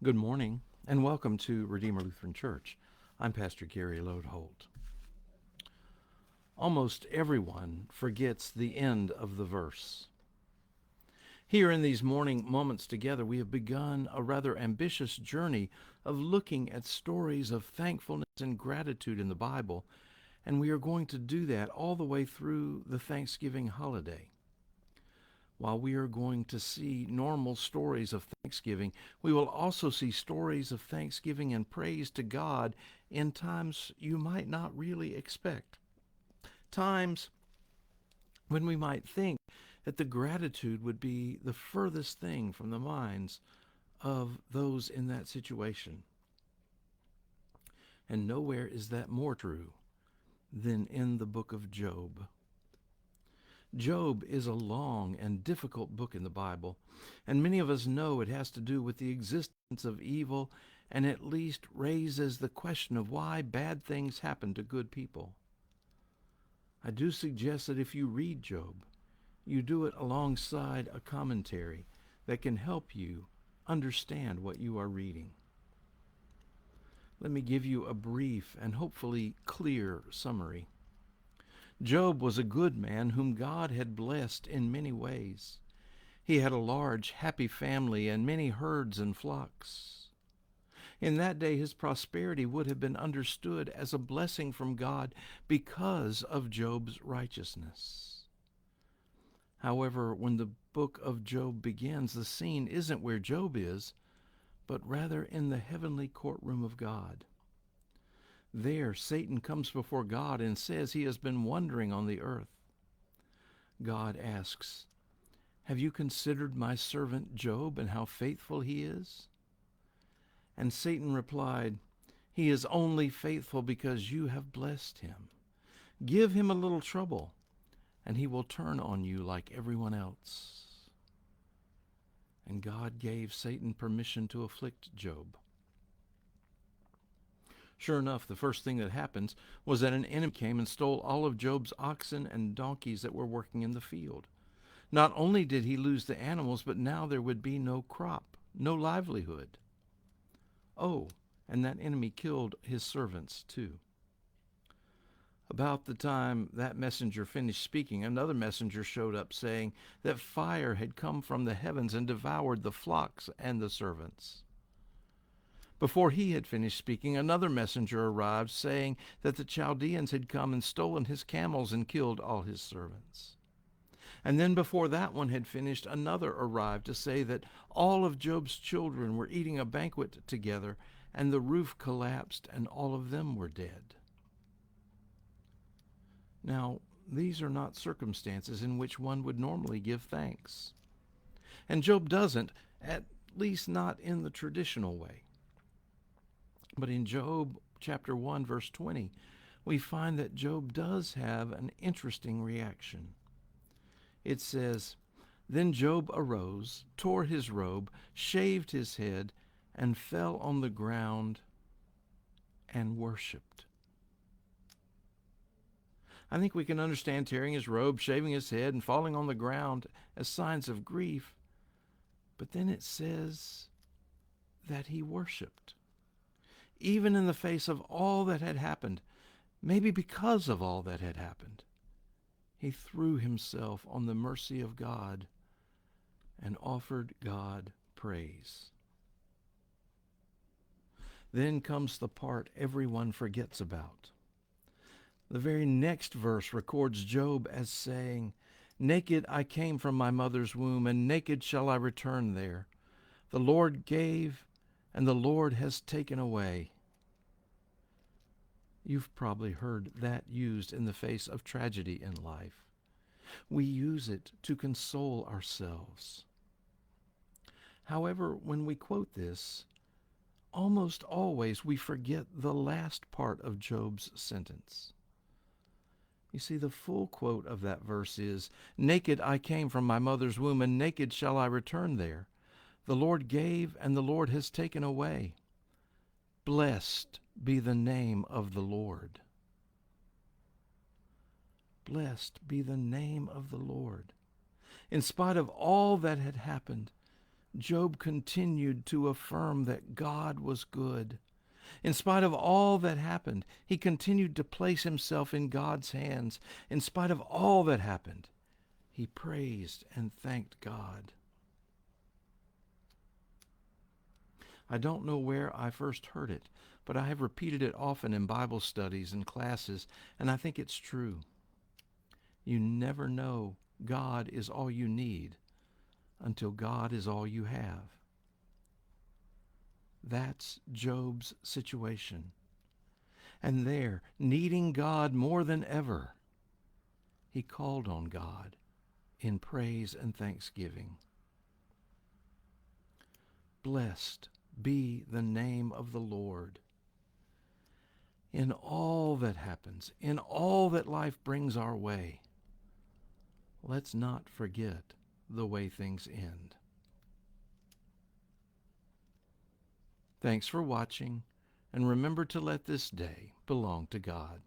Good morning and welcome to Redeemer Lutheran Church. I'm Pastor Gary Lodeholt. Almost everyone forgets the end of the verse. Here in these morning moments together, we have begun a rather ambitious journey of looking at stories of thankfulness and gratitude in the Bible, and we are going to do that all the way through the Thanksgiving holiday. While we are going to see normal stories of thanksgiving, we will also see stories of thanksgiving and praise to God in times you might not really expect. Times when we might think that the gratitude would be the furthest thing from the minds of those in that situation. And nowhere is that more true than in the book of Job. Job is a long and difficult book in the Bible, and many of us know it has to do with the existence of evil and at least raises the question of why bad things happen to good people. I do suggest that if you read Job, you do it alongside a commentary that can help you understand what you are reading. Let me give you a brief and hopefully clear summary. Job was a good man whom God had blessed in many ways. He had a large, happy family and many herds and flocks. In that day, his prosperity would have been understood as a blessing from God because of Job's righteousness. However, when the book of Job begins, the scene isn't where Job is, but rather in the heavenly courtroom of God. There, Satan comes before God and says he has been wandering on the earth. God asks, "Have you considered my servant Job and how faithful he is?" And Satan replied, "He is only faithful because you have blessed him. Give him a little trouble, and he will turn on you like everyone else." And God gave Satan permission to afflict Job. Sure enough, the first thing that happens was that an enemy came and stole all of Job's oxen and donkeys that were working in the field. Not only did he lose the animals, but now there would be no crop, no livelihood. Oh, and that enemy killed his servants too. About the time that messenger finished speaking, another messenger showed up saying that fire had come from the heavens and devoured the flocks and the servants. Before he had finished speaking, another messenger arrived saying that the Chaldeans had come and stolen his camels and killed all his servants. And then before that one had finished, another arrived to say that all of Job's children were eating a banquet together, and the roof collapsed, and all of them were dead. Now, these are not circumstances in which one would normally give thanks. And Job doesn't, at least not in the traditional way. But in Job chapter 1, verse 20, we find that Job does have an interesting reaction. It says, "Then Job arose, tore his robe, shaved his head, and fell on the ground and worshipped." I think we can understand tearing his robe, shaving his head, and falling on the ground as signs of grief. But then it says that he worshipped. Even in the face of all that had happened, maybe because of all that had happened, he threw himself on the mercy of God and offered God praise. Then comes the part everyone forgets about. The very next verse records Job as saying, "Naked I came from my mother's womb, and naked shall I return there. The Lord gave, and the Lord has taken away." You've probably heard that used in the face of tragedy in life. We use it to console ourselves. However, when we quote this, almost always we forget the last part of Job's sentence. You see, the full quote of that verse is, "Naked I came from my mother's womb, and naked shall I return there. The Lord gave, and the Lord has taken away. Blessed be the name of the Lord." Blessed be the name of the Lord. In spite of all that had happened, Job continued to affirm that God was good. In spite of all that happened, he continued to place himself in God's hands. In spite of all that happened, he praised and thanked God. I don't know where I first heard it, but I have repeated it often in Bible studies and classes, and I think it's true. You never know God is all you need until God is all you have. That's Job's situation. And there, needing God more than ever, he called on God in praise and thanksgiving. Blessed be the name of the Lord. In all that happens, in all that life brings our way, let's not forget the way things end. Thanks for watching, and remember to let this day belong to God.